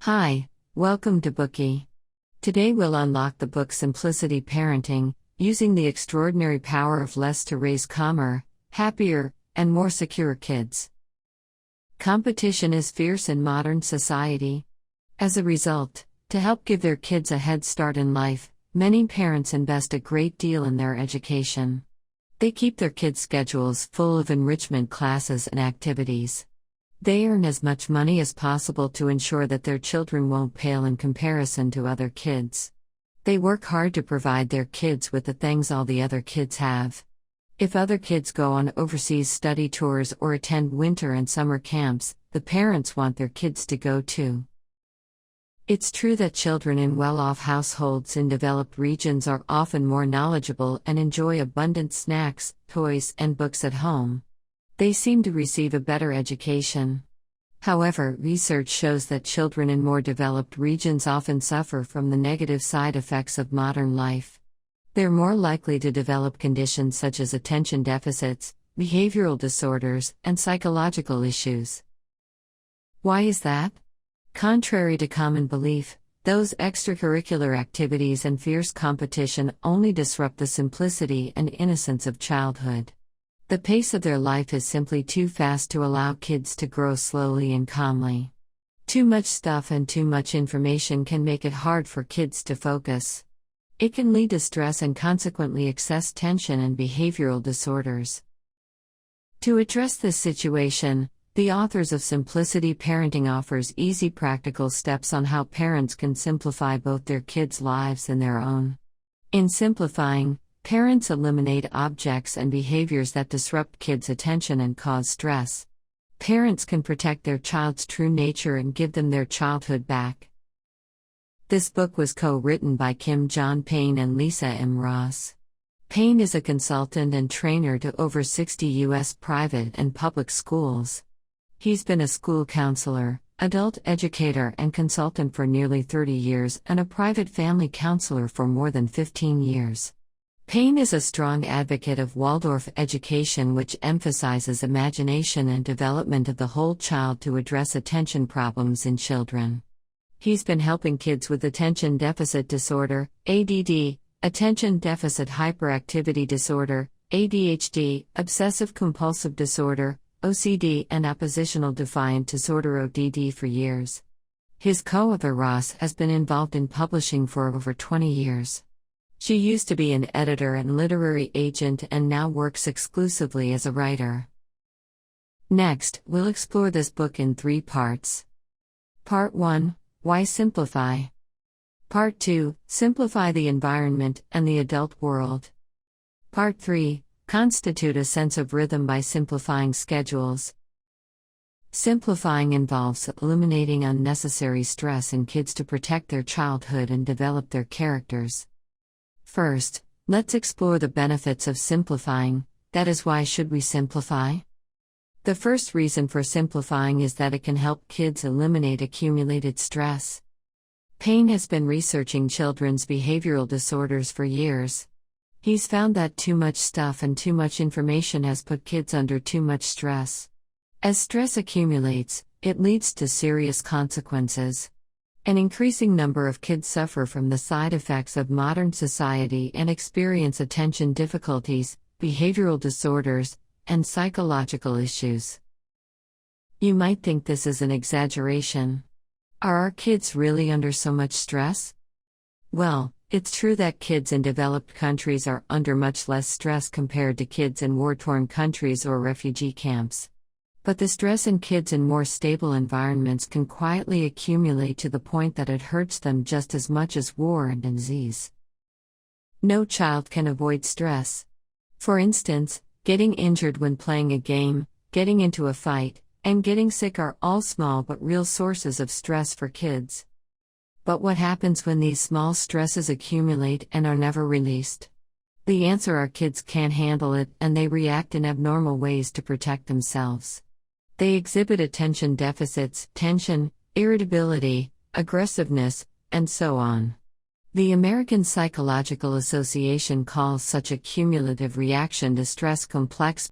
Hi, welcome to Bookie. Today we'll unlock the book Simplicity Parenting, using the extraordinary power of less to raise calmer, happier, and more secure kids. Competition is fierce in modern society. As a result, to help give their kids a head start in life, many parents invest a great deal in their education. They keep their kids' schedules full of enrichment classes and activities. They earn as much money as possible to ensure that their children won't pale in comparison to other kids. They work hard to provide their kids with the things all the other kids have. If other kids go on overseas study tours or attend winter and summer camps, the parents want their kids to go too. It's true that children in well-off households in developed regions are often more knowledgeable and enjoy abundant snacks, toys, and books at home. They seem to receive a better education. However, research shows that children in more developed regions often suffer from the negative side effects of modern life. They're more likely to develop conditions such as attention deficits, behavioral disorders, and psychological issues. Why is that? Contrary to common belief, those extracurricular activities and fierce competition only disrupt the simplicity and innocence of childhood. The pace of their life is simply too fast to allow kids to grow slowly and calmly. Too much stuff and too much information can make it hard for kids to focus. It can lead to stress and consequently excess tension and behavioral disorders. To address this situation, the authors of Simplicity Parenting offers easy practical steps on how parents can simplify both their kids' lives and their own. In simplifying, parents eliminate objects and behaviors that disrupt kids' attention and cause stress. Parents can protect their child's true nature and give them their childhood back. This book was co-written by Kim John Payne and Lisa M. Ross. Payne is a consultant and trainer to over 60 U.S. private and public schools. He's been a school counselor, adult educator, and consultant for nearly 30 years and a private family counselor for more than 15 years. Payne is a strong advocate of Waldorf education, which emphasizes imagination and development of the whole child to address attention problems in children. He's been helping kids with attention deficit disorder, ADD, attention deficit hyperactivity disorder, ADHD, obsessive compulsive disorder, OCD, and oppositional defiant disorder, ODD, for years. His co-author Ross has been involved in publishing for over 20 years. She used to be an editor and literary agent and now works exclusively as a writer. Next, we'll explore this book in 3 parts. Part 1, Why Simplify? Part 2, Simplify the Environment and the Adult World. Part 3, Constitute a Sense of Rhythm by Simplifying Schedules. Simplifying involves eliminating unnecessary stress in kids to protect their childhood and develop their characters. First, let's explore the benefits of simplifying. That is, why should we simplify? The first reason for simplifying is that it can help kids eliminate accumulated stress. Payne has been researching children's behavioral disorders for years. He's found that too much stuff and too much information has put kids under too much stress. As stress accumulates, it leads to serious consequences. An increasing number of kids suffer from the side effects of modern society and experience attention difficulties, behavioral disorders, and psychological issues. You might think this is an exaggeration. Are our kids really under so much stress? Well, it's true that kids in developed countries are under much less stress compared to kids in war-torn countries or refugee camps. But the stress in kids in more stable environments can quietly accumulate to the point that it hurts them just as much as war and disease. No child can avoid stress. For instance, getting injured when playing a game, getting into a fight, and getting sick are all small but real sources of stress for kids. But what happens when these small stresses accumulate and are never released? The answer: our kids can't handle it and they react in abnormal ways to protect themselves. They exhibit attention deficits, tension, irritability, aggressiveness, and so on. The American Psychological Association calls such a cumulative reaction to stress complex